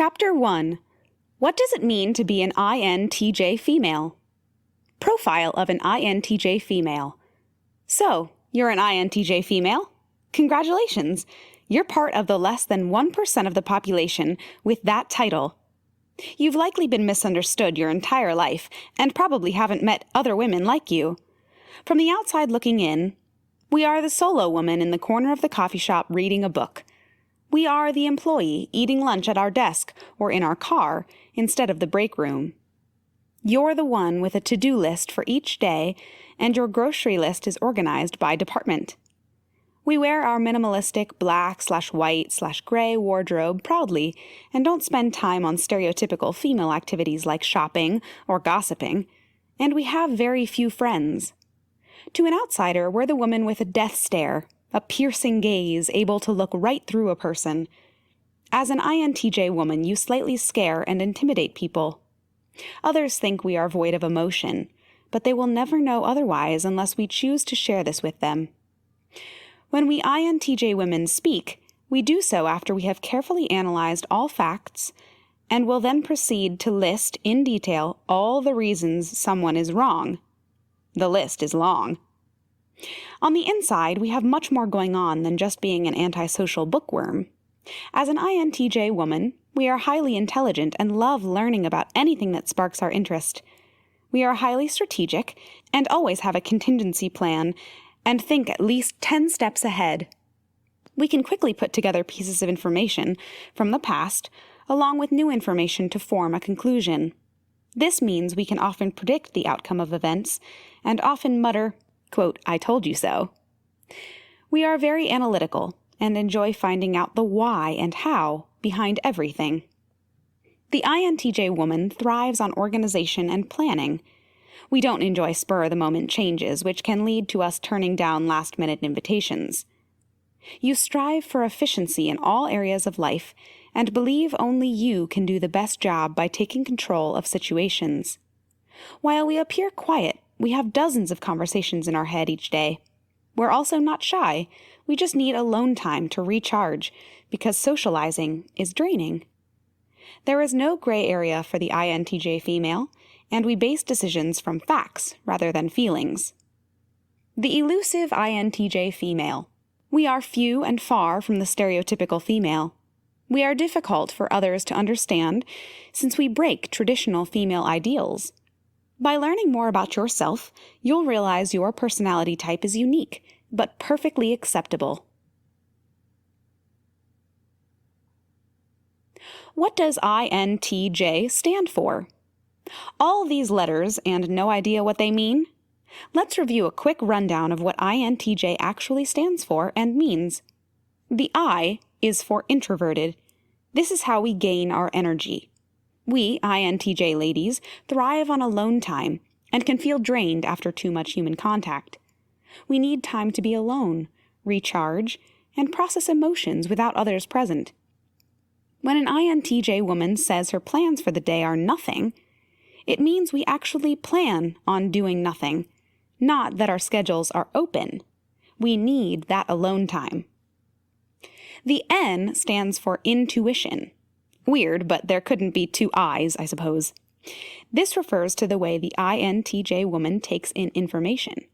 Chapter 1. What does it mean to be an INTJ female? Profile of an INTJ female. So, you're an INTJ female? Congratulations! You're part of the less than 1% of the population with that title. You've likely been misunderstood your entire life and probably haven't met other women like you. From the outside looking in, we are the solo woman in the corner of the coffee shop reading a book. We are the employee eating lunch at our desk or in our car instead of the break room. You're the one with a to-do list for each day, and your grocery list is organized by department. We wear our minimalistic black/white/gray wardrobe proudly and don't spend time on stereotypical female activities like shopping or gossiping, and we have very few friends. To an outsider, we're the woman with a death stare, a piercing gaze able to look right through a person. As an INTJ woman, you slightly scare and intimidate people. Others think we are void of emotion, but they will never know otherwise unless we choose to share this with them. When we INTJ women speak, we do so after we have carefully analyzed all facts and will then proceed to list in detail all the reasons someone is wrong. The list is long. On the inside, we have much more going on than just being an antisocial bookworm. As an INTJ woman, we are highly intelligent and love learning about anything that sparks our interest. We are highly strategic and always have a contingency plan and think at least 10 steps ahead. We can quickly put together pieces of information from the past, along with new information to form a conclusion. This means we can often predict the outcome of events, and often mutter, quote, "I told you so." We are very analytical and enjoy finding out the why and how behind everything. The INTJ woman thrives on organization and planning. We don't enjoy spur-of-the-moment changes, which can lead to us turning down last-minute invitations. You strive for efficiency in all areas of life and believe only you can do the best job by taking control of situations. While we appear quiet, we have dozens of conversations in our head each day. We're also not shy. We just need alone time to recharge because socializing is draining. There is no gray area for the INTJ female, and we base decisions from facts rather than feelings. The elusive INTJ female. We are few and far from the stereotypical female. We are difficult for others to understand since we break traditional female ideals. By learning more about yourself, you'll realize your personality type is unique, but perfectly acceptable. What does INTJ stand for? All these letters and no idea what they mean? Let's review a quick rundown of what INTJ actually stands for and means. The I is for introverted. This is how we gain our energy. We, INTJ ladies, thrive on alone time and can feel drained after too much human contact. We need time to be alone, recharge, and process emotions without others present. When an INTJ woman says her plans for the day are nothing, it means we actually plan on doing nothing, not that our schedules are open. We need that alone time. The N stands for intuition. Weird, but there couldn't be two I's, I suppose. This refers to the way the INTJ woman takes in information.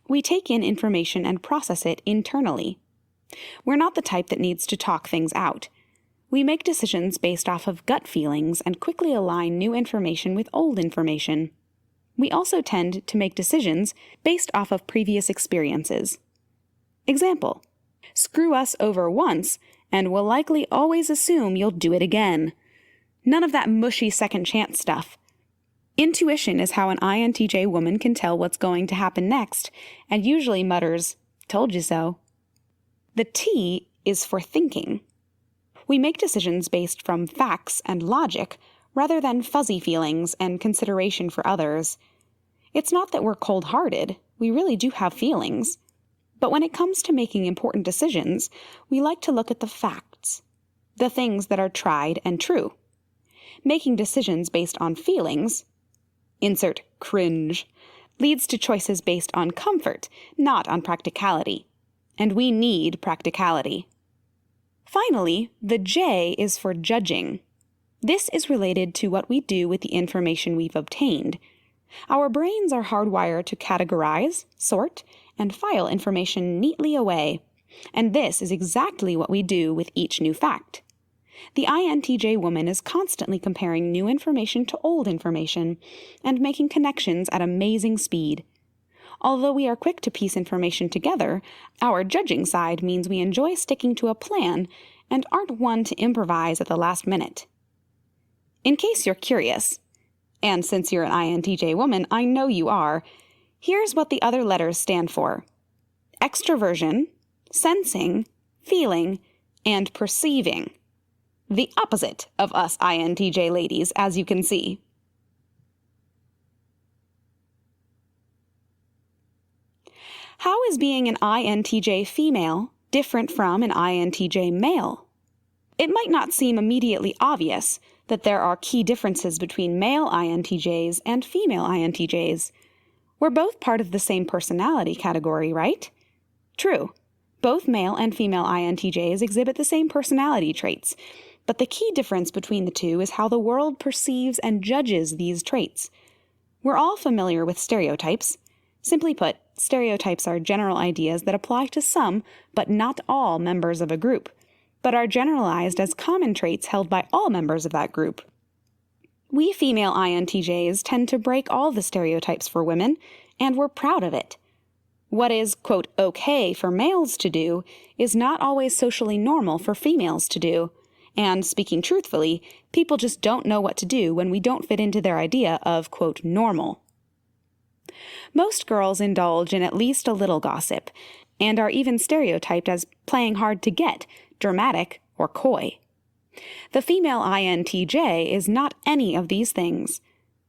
We take in information and process it internally. We're not the type that needs to talk things out. We make decisions based off of gut feelings and quickly align new information with old information. We also tend to make decisions based off of previous experiences. Example: screw us over once, and we'll likely always assume you'll do it again. None of that mushy second chance stuff. Intuition is how an INTJ woman can tell what's going to happen next, and usually mutters, "Told you so." The T is for thinking. We make decisions based from facts and logic, rather than fuzzy feelings and consideration for others. It's not that we're cold-hearted, we really do have feelings. But when it comes to making important decisions, we like to look at the facts, the things that are tried and true. Making decisions based on feelings, insert cringe, leads to choices based on comfort, not on practicality. And we need practicality. Finally, the J is for judging. This is related to what we do with the information we've obtained. Our brains are hardwired to categorize, sort, and file information neatly away, and this is exactly what we do with each new fact. The INTJ woman is constantly comparing new information to old information and making connections at amazing speed. Although we are quick to piece information together, our judging side means we enjoy sticking to a plan and aren't one to improvise at the last minute. In case you're curious, and since you're an INTJ woman, I know you are, here's what the other letters stand for: extroversion, sensing, feeling, and perceiving. The opposite of us INTJ ladies, as you can see. How is being an INTJ female different from an INTJ male? It might not seem immediately obvious that there are key differences between male INTJs and female INTJs. We're both part of the same personality category, right? True. Both male and female INTJs exhibit the same personality traits, but the key difference between the two is how the world perceives and judges these traits. We're all familiar with stereotypes. Simply put, stereotypes are general ideas that apply to some, but not all, members of a group, but are generalized as common traits held by all members of that group. We female INTJs tend to break all the stereotypes for women, and we're proud of it. What is, quote, okay for males to do is not always socially normal for females to do. And speaking truthfully, people just don't know what to do when we don't fit into their idea of, quote, normal. Most girls indulge in at least a little gossip, and are even stereotyped as playing hard to get, dramatic, or coy. The female INTJ is not any of these things.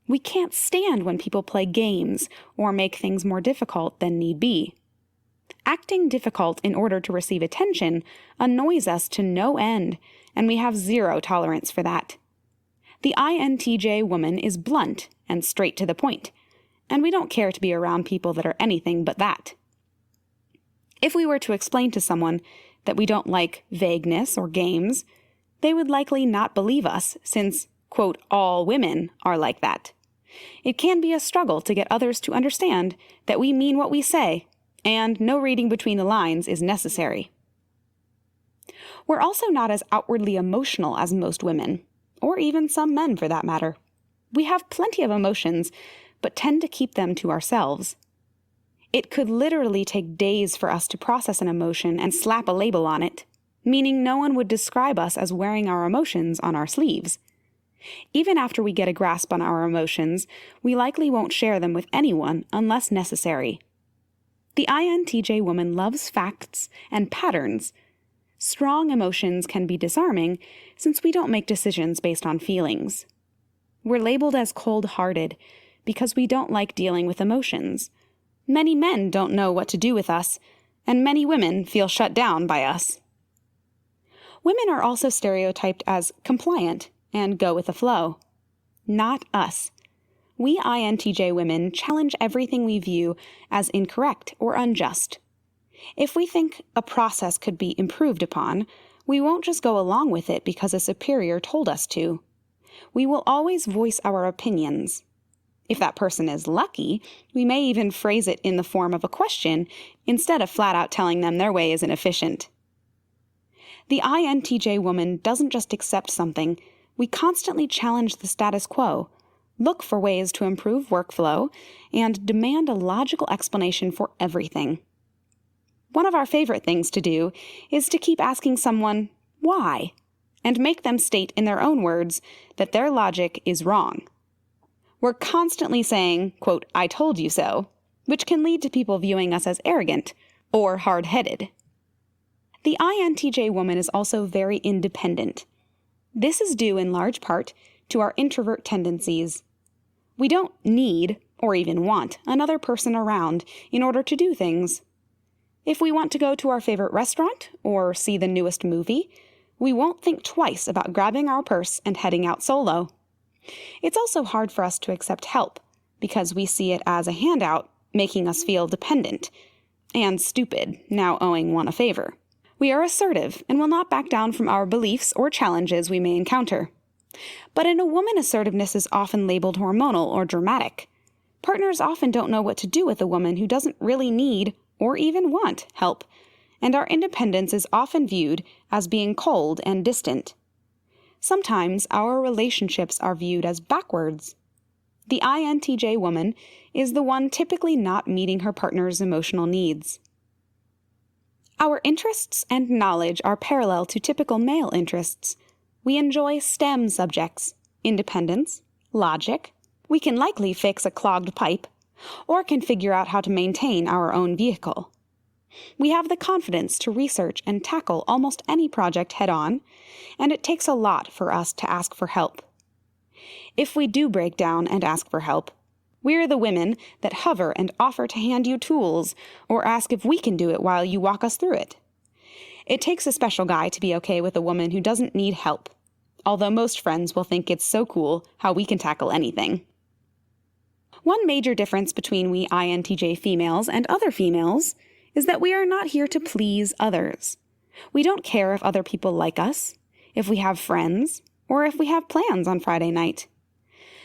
We can't stand when people play games or make things more difficult than need be. Acting difficult in order to receive attention annoys us to no end, and we have zero tolerance for that. The INTJ woman is blunt and straight to the point, and we don't care to be around people that are anything but that. If we were to explain to someone that we don't like vagueness or games, they would likely not believe us since, quote, all women are like that. It can be a struggle to get others to understand that we mean what we say, and no reading between the lines is necessary. We're also not as outwardly emotional as most women, or even some men for that matter. We have plenty of emotions, but tend to keep them to ourselves. It could literally take days for us to process an emotion and slap a label on it, meaning no one would describe us as wearing our emotions on our sleeves. Even after we get a grasp on our emotions, we likely won't share them with anyone unless necessary. The INTJ woman loves facts and patterns. Strong emotions can be disarming since we don't make decisions based on feelings. We're labeled as cold-hearted because we don't like dealing with emotions. Many men don't know what to do with us, and many women feel shut down by us. Women are also stereotyped as compliant and go with the flow. Not us. We INTJ women challenge everything we view as incorrect or unjust. If we think a process could be improved upon, we won't just go along with it because a superior told us to. We will always voice our opinions. If that person is lucky, we may even phrase it in the form of a question instead of flat out telling them their way isn't efficient. The INTJ woman doesn't just accept something. We constantly challenge the status quo, look for ways to improve workflow, and demand a logical explanation for everything. One of our favorite things to do is to keep asking someone, why? And make them state in their own words that their logic is wrong. We're constantly saying, quote, I told you so, which can lead to people viewing us as arrogant or hard-headed. The INTJ woman is also very independent. This is due in large part to our introvert tendencies. We don't need, or even want, another person around in order to do things. If we want to go to our favorite restaurant or see the newest movie, we won't think twice about grabbing our purse and heading out solo. It's also hard for us to accept help because we see it as a handout, making us feel dependent and stupid, now owing one a favor. We are assertive and will not back down from our beliefs or challenges we may encounter. But in a woman, assertiveness is often labeled hormonal or dramatic. Partners often don't know what to do with a woman who doesn't really need or even want help, and our independence is often viewed as being cold and distant. Sometimes our relationships are viewed as backwards. The INTJ woman is the one typically not meeting her partner's emotional needs. Our interests and knowledge are parallel to typical male interests. We enjoy STEM subjects, independence, logic. We can likely fix a clogged pipe, or can figure out how to maintain our own vehicle. We have the confidence to research and tackle almost any project head-on, and it takes a lot for us to ask for help. If we do break down and ask for help, we're the women that hover and offer to hand you tools or ask if we can do it while you walk us through it. It takes a special guy to be okay with a woman who doesn't need help, although most friends will think it's so cool how we can tackle anything. One major difference between we INTJ females and other females is that we are not here to please others. We don't care if other people like us, if we have friends, or if we have plans on Friday night.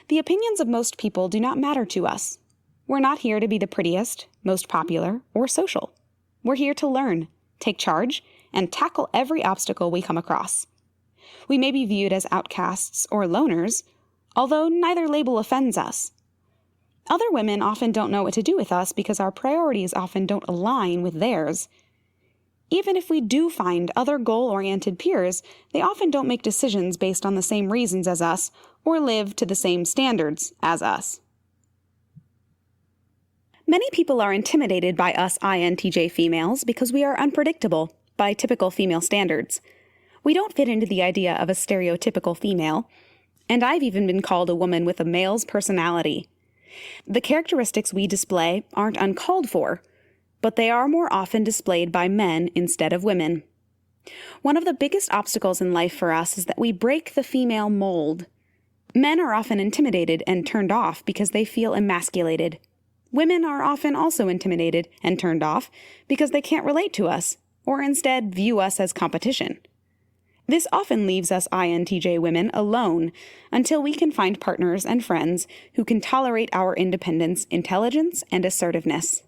The opinions of most people do not matter to us. We're not here to be the prettiest, most popular, or social. We're here to learn, take charge, and tackle every obstacle we come across. We may be viewed as outcasts or loners, although neither label offends us. Other women often don't know what to do with us because our priorities often don't align with theirs. Even if we do find other goal-oriented peers, they often don't make decisions based on the same reasons as us or live to the same standards as us. Many people are intimidated by us INTJ females because we are unpredictable by typical female standards. We don't fit into the idea of a stereotypical female, and I've even been called a woman with a male's personality. The characteristics we display aren't uncalled for, but they are more often displayed by men instead of women. One of the biggest obstacles in life for us is that we break the female mold. Men are often intimidated and turned off because they feel emasculated. Women are often also intimidated and turned off because they can't relate to us, or instead view us as competition. This often leaves us INTJ women alone until we can find partners and friends who can tolerate our independence, intelligence, and assertiveness.